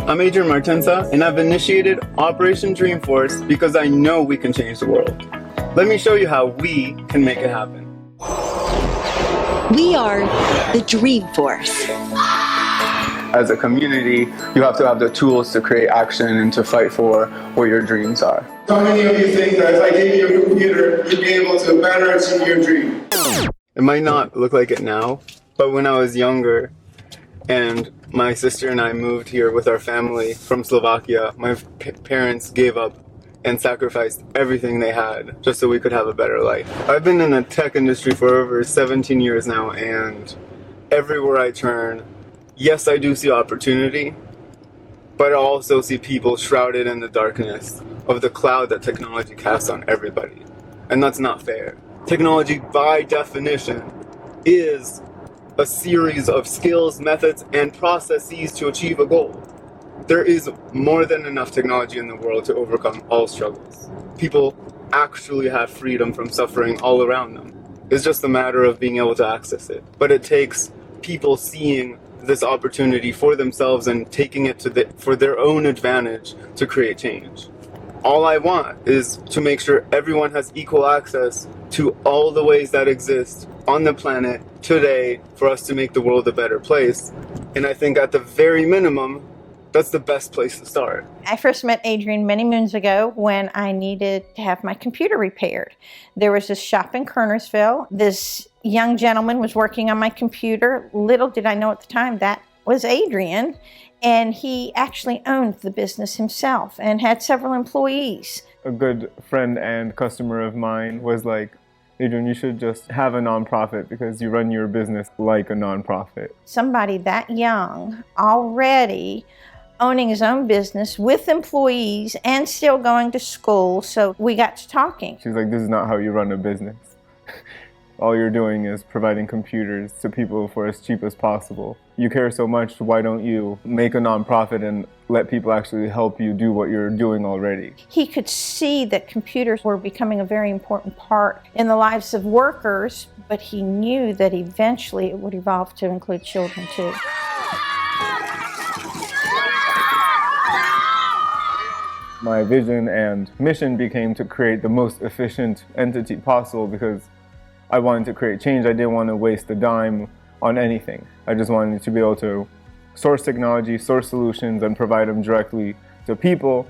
I'm Adrian Martinca, and I've initiated Operation Dreamforce because I know we can change the world. Let me show you how we can make it happen. We are the Dreamforce. As a community, you have to have the tools to create action and to fight for what your dreams are. So many of you think that if I gave you a computer, you'd be able to better achieve your dream. It might not look like it now, but when I was younger and my sister and I moved here with our family from Slovakia, my parents gave up and sacrificed everything they had just so we could have a better life. I've been in the tech industry for over 17 years now, and everywhere I turn, yes, I do see opportunity, but I also see people shrouded in the darkness of the cloud that technology casts on everybody. And that's not fair. Technology, by definition, is a series of skills, methods, and processes to achieve a goal. There is more than enough technology in the world to overcome all struggles. People actually have freedom from suffering all around them. It's just a matter of being able to access it. But it takes people seeing this opportunity for themselves and taking it for their own advantage to create change. All I want is to make sure everyone has equal access to all the ways that exist on the planet today for us to make the world a better place. And I think at the very minimum, that's the best place to start. I first met Adrian many moons ago when I needed to have my computer repaired. There was this shop in Kernersville. This young gentleman was working on my computer. Little did I know at the time that was Adrian. And he actually owned the business himself and had several employees. A good friend and customer of mine was like, Adrian, you should just have a nonprofit because you run your business like a nonprofit. Somebody that young already owning his own business with employees and still going to school. So we got to talking. She's like, this is not how you run a business. All you're doing is providing computers to people for as cheap as possible. You care so much, why don't you make a nonprofit and let people actually help you do what you're doing already? He could see that computers were becoming a very important part in the lives of workers, but he knew that eventually it would evolve to include children too. My vision and mission became to create the most efficient entity possible because I wanted to create change. I didn't want to waste a dime on anything. I just wanted to be able to source technology, source solutions, and provide them directly to people,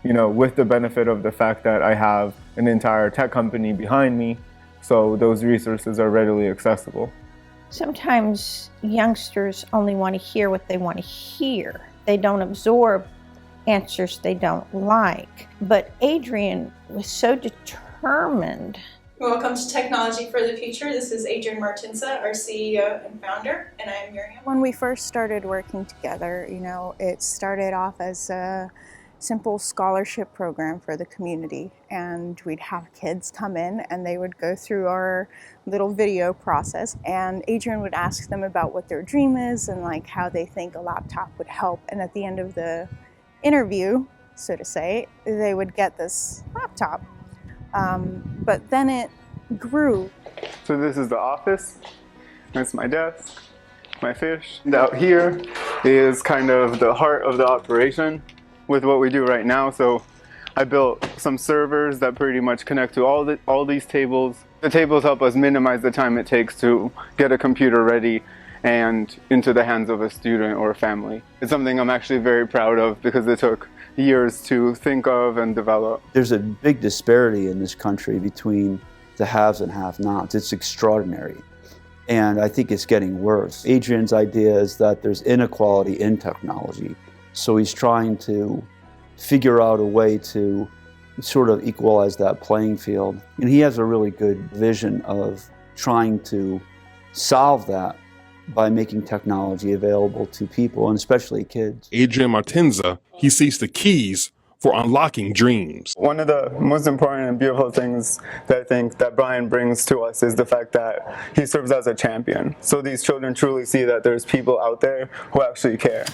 with the benefit of the fact that I have an entire tech company behind me, so those resources are readily accessible. Sometimes youngsters only want to hear what they want to hear. They don't absorb answers they don't like. But Adrian was so determined. Welcome to Technology for the Future. This is Adrian Martinca, our CEO and founder, and I am Miriam. When we first started working together, it started off as a simple scholarship program for the community, and we'd have kids come in and they would go through our little video process, and Adrian would ask them about what their dream is and how they think a laptop would help, and at the end of the interview, so to say, they would get this laptop. But then it grew. So this is the office. That's my desk, my fish. And out here is kind of the heart of the operation with what we do right now. So I built some servers that pretty much connect to all these tables. The tables help us minimize the time it takes to get a computer ready and into the hands of a student or a family. It's something I'm actually very proud of because it took years to think of and develop. There's a big disparity in this country between the haves and have-nots. It's extraordinary. And I think it's getting worse. Adrian's idea is that there's inequality in technology. So he's trying to figure out a way to sort of equalize that playing field. And he has a really good vision of trying to solve that by making technology available to people, and especially kids. Adrian Martinca, he sees the keys for unlocking dreams. One of the most important and beautiful things that I think that Brian brings to us is the fact that he serves as a champion. So these children truly see that there's people out there who actually care.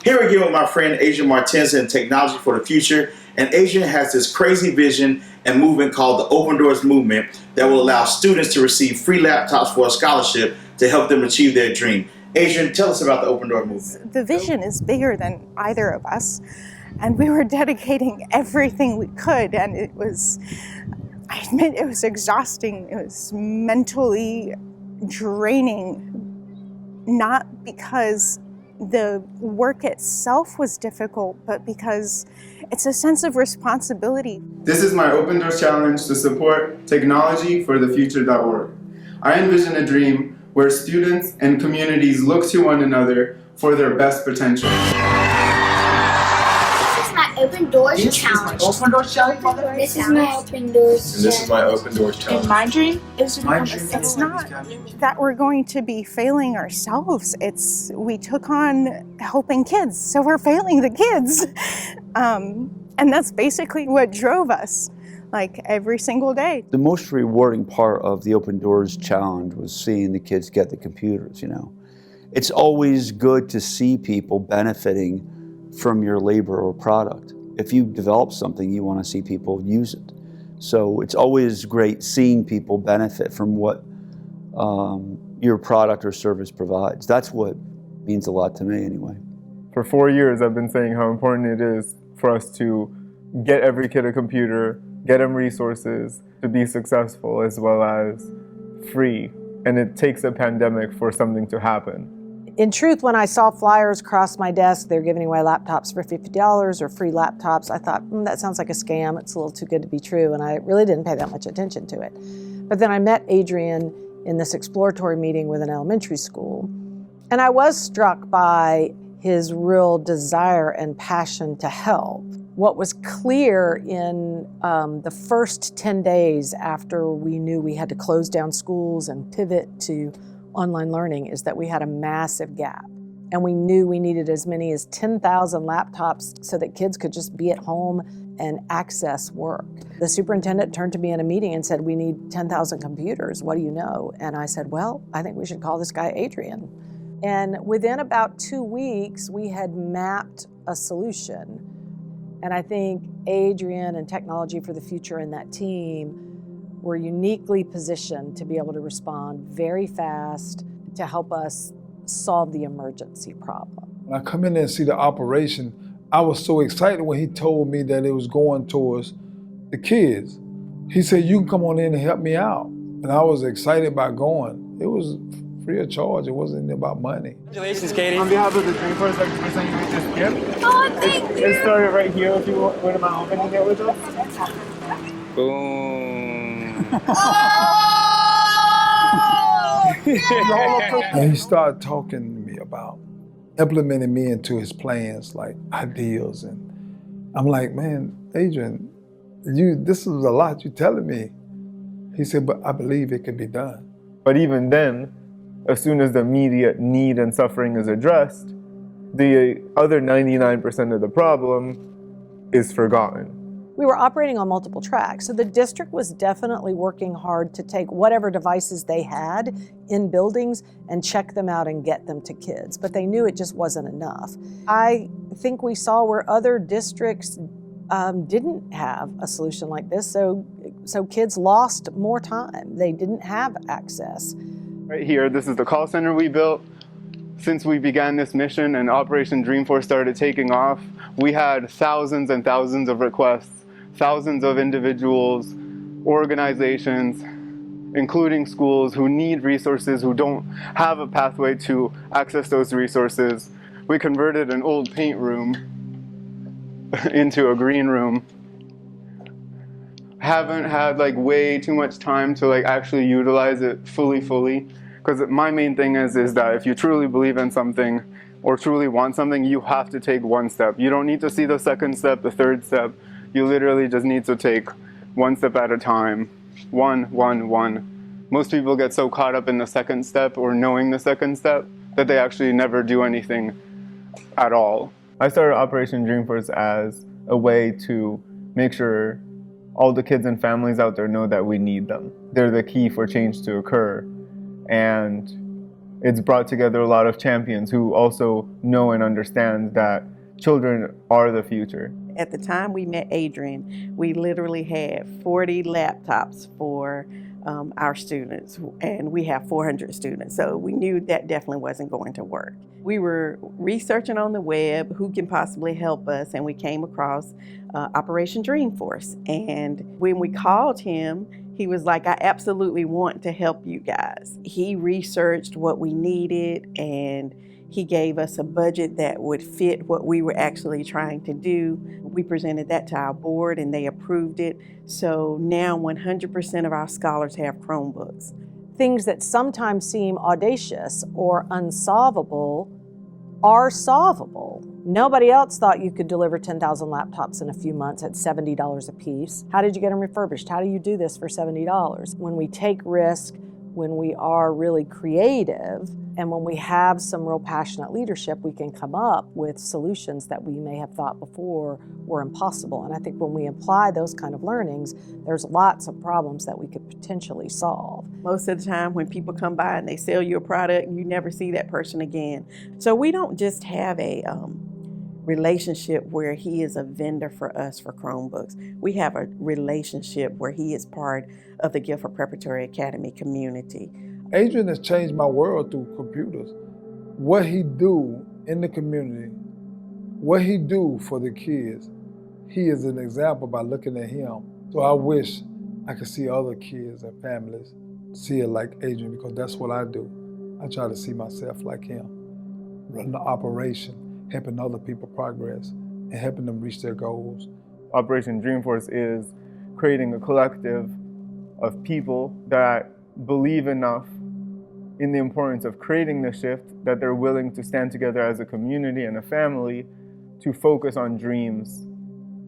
Here again with my friend Adrian Martinca in Technology for the Future. And Adrian has this crazy vision and movement called the Open Doors Movement that will allow students to receive free laptops for a scholarship to help them achieve their dream. Adrian, tell us about the Open Door movement. The vision is bigger than either of us, and we were dedicating everything we could, and it was, I admit, it was exhausting. It was mentally draining, not because the work itself was difficult, but because it's a sense of responsibility. This is my Open Doors Challenge to support technologyforthefuture.org. I envision a dream where students and communities look to one another for their best potential. This is my Open Doors Challenge. Open Doors Challenge? This is my Open Doors And this is my Open Doors Challenge. And my dream is to become a It's not that we're going to be failing ourselves. We took on helping kids, so we're failing the kids. And that's basically what drove us, like every single day. The most rewarding part of the Open Doors Challenge was seeing the kids get the computers, you know. It's always good to see people benefiting from your labor or product. If you develop something, you want to see people use it. So it's always great seeing people benefit from what your product or service provides. That's what means a lot to me anyway. For 4 years, I've been saying how important it is for us to get every kid a computer, get them resources to be successful as well as free. And it takes a pandemic for something to happen. In truth, when I saw flyers across my desk, they're giving away laptops for $50 or free laptops, I thought, that sounds like a scam. It's a little too good to be true. And I really didn't pay that much attention to it. But then I met Adrian in this exploratory meeting with an elementary school. And I was struck by his real desire and passion to help. What was clear in the first 10 days after we knew we had to close down schools and pivot to online learning is that we had a massive gap. And we knew we needed as many as 10,000 laptops so that kids could just be at home and access work. The superintendent turned to me in a meeting and said, we need 10,000 computers, what do you know? And I said, well, I think we should call this guy Adrian. And within about 2 weeks, we had mapped a solution. And I think Adrian and Technology for the Future and that team were uniquely positioned to be able to respond very fast to help us solve the emergency problem. When I come in there and see the operation, I was so excited when he told me that it was going towards the kids. He said, you can come on in and help me out. And I was excited about going. It was free of charge. It wasn't about money. Congratulations, Katie. On behalf of the Dreamforce, I'm presenting you this gift. Oh, thank you. It started right here if you wouldn't mind opening it with us. Boom. And he started talking to me about implementing me into his plans, like ideas. And I'm like, man, Adrian, this is a lot you're telling me. He said, but I believe it can be done. But even then, as soon as the immediate need and suffering is addressed, the other 99% of the problem is forgotten. We were operating on multiple tracks, so the district was definitely working hard to take whatever devices they had in buildings and check them out and get them to kids, but they knew it just wasn't enough. I think we saw where other districts didn't have a solution like this, so kids lost more time. They didn't have access. Right here, this is the call center we built. Since we began this mission and Operation Dreamforce started taking off, we had thousands and thousands of requests, thousands of individuals, organizations, including schools who need resources, who don't have a pathway to access those resources. We converted an old paint room into a green room. Haven't had way too much time to actually utilize it fully. Because my main thing is that if you truly believe in something or truly want something, you have to take one step. You don't need to see the second step, the third step. You literally just need to take one step at a time. One. Most people get so caught up in the second step or knowing the second step that they actually never do anything at all. I started Operation Dreamforce as a way to make sure all the kids and families out there know that we need them. They're the key for change to occur. And it's brought together a lot of champions who also know and understand that children are the future. At the time we met Adrian, we literally had 40 laptops for our students, and we have 400 students, so we knew that definitely wasn't going to work. We were researching on the web who can possibly help us, and we came across Operation Dreamforce. And when we called him, he was like, I absolutely want to help you guys. He researched what we needed, and he gave us a budget that would fit what we were actually trying to do. We presented that to our board and they approved it. So now 100% of our scholars have Chromebooks. Things that sometimes seem audacious or unsolvable are solvable. Nobody else thought you could deliver 10,000 laptops in a few months at $70 a piece. How did you get them refurbished? How do you do this for $70? When we take risk, when we are really creative, and when we have some real passionate leadership, we can come up with solutions that we may have thought before were impossible. And I think when we apply those kind of learnings, there's lots of problems that we could potentially solve. Most of the time when people come by and they sell you a product, you never see that person again. So we don't just have a relationship where he is a vendor for us for Chromebooks. We have a relationship where he is part of the Guilford Preparatory Academy community. Adrian has changed my world through computers. What he do in the community, what he do for the kids, he is an example by looking at him. So I wish I could see other kids and families see it like Adrian, because that's what I do. I try to see myself like him, running the operation, helping other people progress, and helping them reach their goals. Operation Dreamforce is creating a collective of people that believe enough in the importance of creating the shift that they're willing to stand together as a community and a family to focus on dreams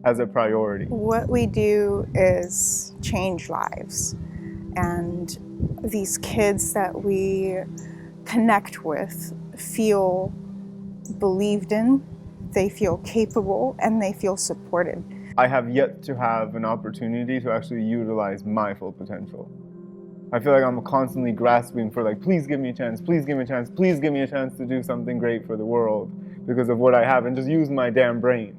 as a priority. What we do is change lives, and these kids that we connect with feel believed in, they feel capable, and they feel supported. I have yet to have an opportunity to actually utilize my full potential. I feel like I'm constantly grasping for like, please give me a chance, please give me a chance, please give me a chance to do something great for the world because of what I have, and just use my damn brain.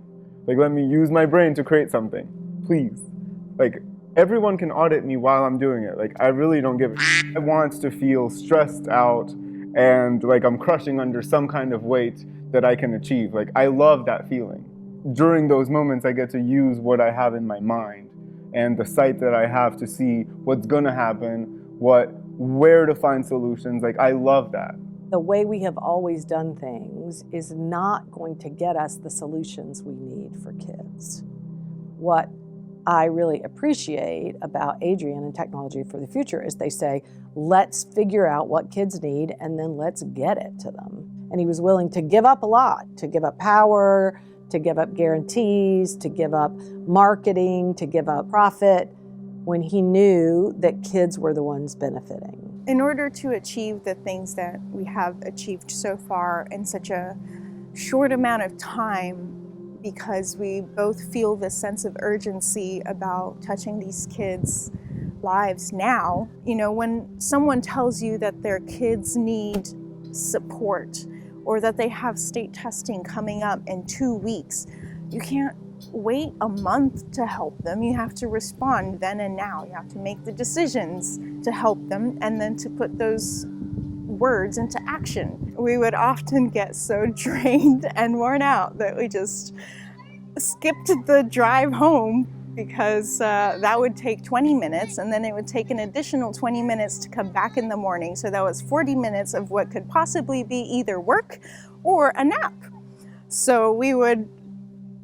Like, let me use my brain to create something, please. Like, everyone can audit me while I'm doing it. Like, I really don't give a shit. I want to feel stressed out and like I'm crushing under some kind of weight that I can achieve. Like, I love that feeling. During those moments, I get to use what I have in my mind and the sight that I have to see what's gonna happen, where to find solutions. Like, I love that. The way we have always done things is not going to get us the solutions we need for kids. What I really appreciate about Adrian and Technology for the Future is they say, let's figure out what kids need and then let's get it to them. And he was willing to give up a lot, to give up power, to give up guarantees, to give up marketing, to give up profit, when he knew that kids were the ones benefiting. In order to achieve the things that we have achieved so far in such a short amount of time, because we both feel this sense of urgency about touching these kids' lives now, you know, when someone tells you that their kids need support or that they have state testing coming up in 2 weeks, you can't wait a month to help them. You have to respond then and now. You have to make the decisions to help them and then to put those words into action. We would often get so drained and worn out that we just skipped the drive home because that would take 20 minutes and then it would take an additional 20 minutes to come back in the morning. So that was 40 minutes of what could possibly be either work or a nap. So we would,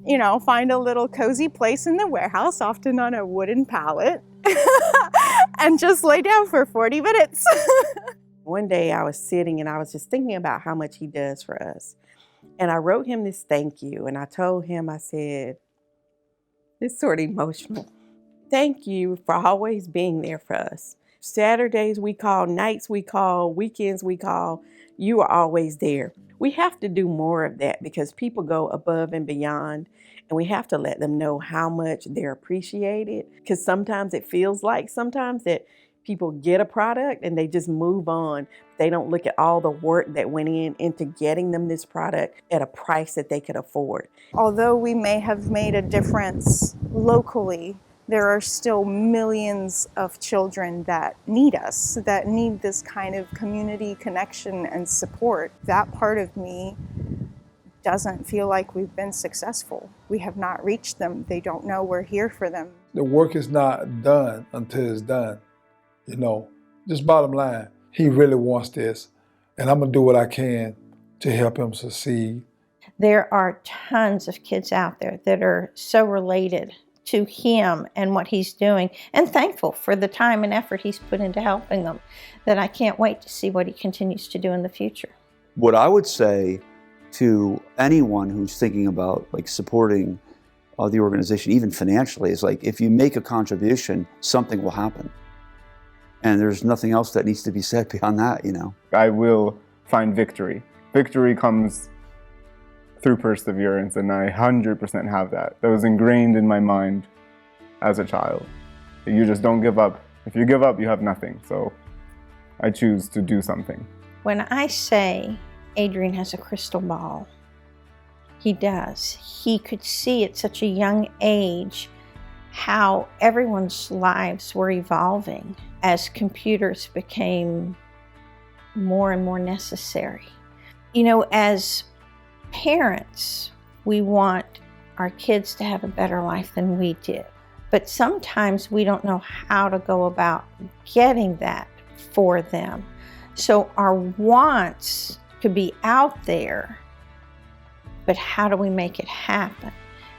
you know, find a little cozy place in the warehouse, often on a wooden pallet, and just lay down for 40 minutes. One day I was sitting and I was just thinking about how much he does for us. And I wrote him this thank you. And I told him, I said, it's sort of emotional. Thank you for always being there for us. Saturdays we call, nights we call, weekends we call. You are always there. We have to do more of that because people go above and beyond, and we have to let them know how much they're appreciated, because sometimes it feels like sometimes that people get a product and they just move on. They don't look at all the work that went into getting them this product at a price that they could afford. Although we may have made a difference locally there are still millions of children that need us, that need this kind of community connection and support. That part of me doesn't feel like we've been successful. We have not reached them. They don't know we're here for them. The work is not done until it's done. Just bottom line, he really wants this, and I'm gonna do what I can to help him succeed. There are tons of kids out there that are so related to him and what he's doing, and thankful for the time and effort he's put into helping them, that I can't wait to see what he continues to do in the future. What I would say to anyone who's thinking about supporting the organization, even financially, is if you make a contribution, something will happen. And there's nothing else that needs to be said beyond that, I will find victory. Victory comes through perseverance, and I 100% have that. That was ingrained in my mind as a child. You just don't give up. If you give up, you have nothing. So I choose to do something. When I say Adrian has a crystal ball, he does. He could see at such a young age how everyone's lives were evolving as computers became more and more necessary. As parents, we want our kids to have a better life than we did. But sometimes we don't know how to go about getting that for them. So our wants could be out there, but how do we make it happen?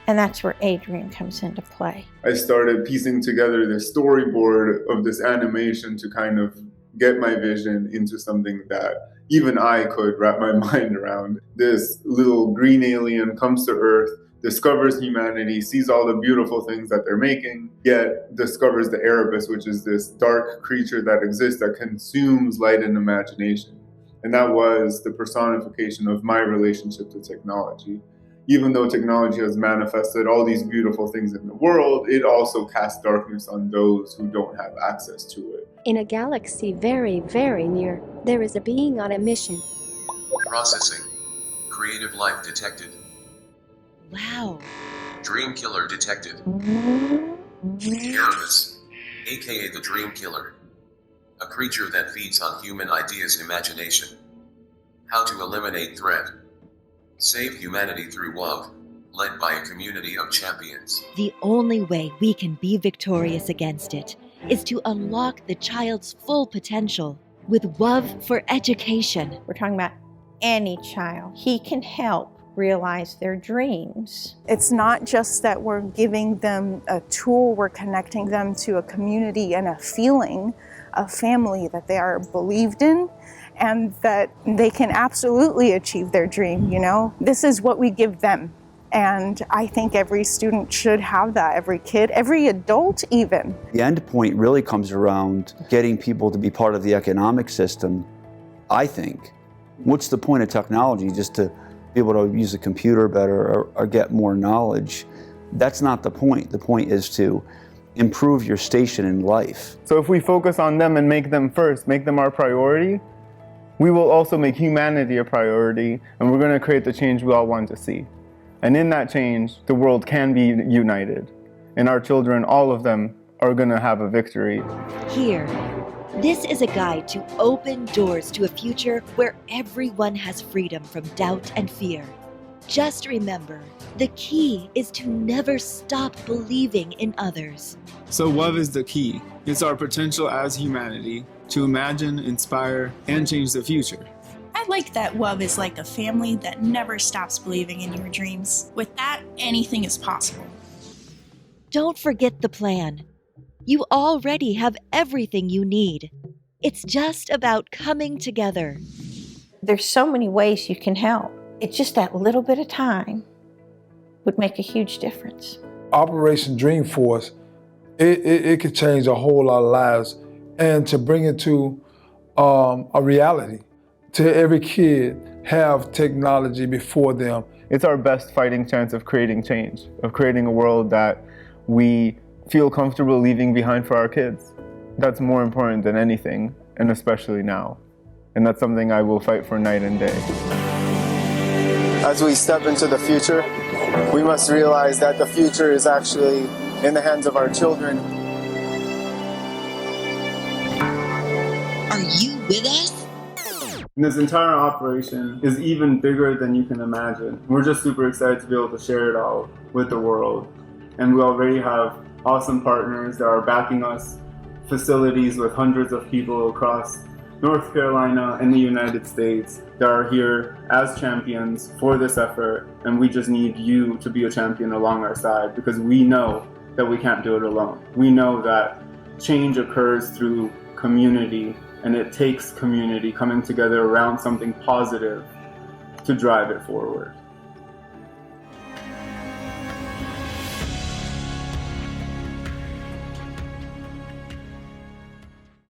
And that's where Adrian comes into play. I started piecing together the storyboard of this animation to kind of get my vision into something that even I could wrap my mind around. This little green alien comes to Earth, discovers humanity, sees all the beautiful things that they're making, yet discovers the Erebus, which is this dark creature that exists that consumes light and imagination. And that was the personification of my relationship to technology. Even though technology has manifested all these beautiful things in the world, it also casts darkness on those who don't have access to it. In a galaxy very, very near, there is a being on a mission. Processing. Creative life detected. Wow. Dream killer detected. Erebus, aka the Dream Killer. A creature that feeds on human ideas' imagination. How to eliminate threat. Save humanity through WOV, led by a community of champions. The only way we can be victorious against it is to unlock the child's full potential with WOV for Education. We're talking about any child. He can help realize their dreams. It's not just that we're giving them a tool, we're connecting them to a community and a feeling, a family that they are believed in, and that they can absolutely achieve their dream, This is what we give them. And I think every student should have that, every kid, every adult even. The end point really comes around getting people to be part of the economic system, I think. What's the point of technology? Just to be able to use a computer better or get more knowledge? That's not the point. The point is to improve your station in life. So if we focus on them and make them first, make them our priority, we will also make humanity a priority, and we're going to create the change we all want to see. And in that change, the world can be united. And our children, all of them, are going to have a victory. Here, this is a guide to open doors to a future where everyone has freedom from doubt and fear. Just remember, the key is to never stop believing in others. So WOV is the key. It's our potential as humanity to imagine, inspire, and change the future. I like that WOV is like a family that never stops believing in your dreams. With that, anything is possible. Don't forget the plan. You already have everything you need. It's just about coming together. There's so many ways you can help. It's just that little bit of time would make a huge difference. Operation Dreamforce, it could change a whole lot of lives, and to bring it to a reality. To every kid have technology before them. It's our best fighting chance of creating change, of creating a world that we feel comfortable leaving behind for our kids. That's more important than anything, and especially now. And that's something I will fight for night and day. As we step into the future, we must realize that the future is actually in the hands of our children. Are you with us? And this entire operation is even bigger than you can imagine. We're just super excited to be able to share it all with the world. And we already have awesome partners that are backing us, facilities with hundreds of people across North Carolina and the United States that are here as champions for this effort. And we just need you to be a champion along our side, because we know that we can't do it alone. We know that change occurs through community, and it takes community coming together around something positive to drive it forward.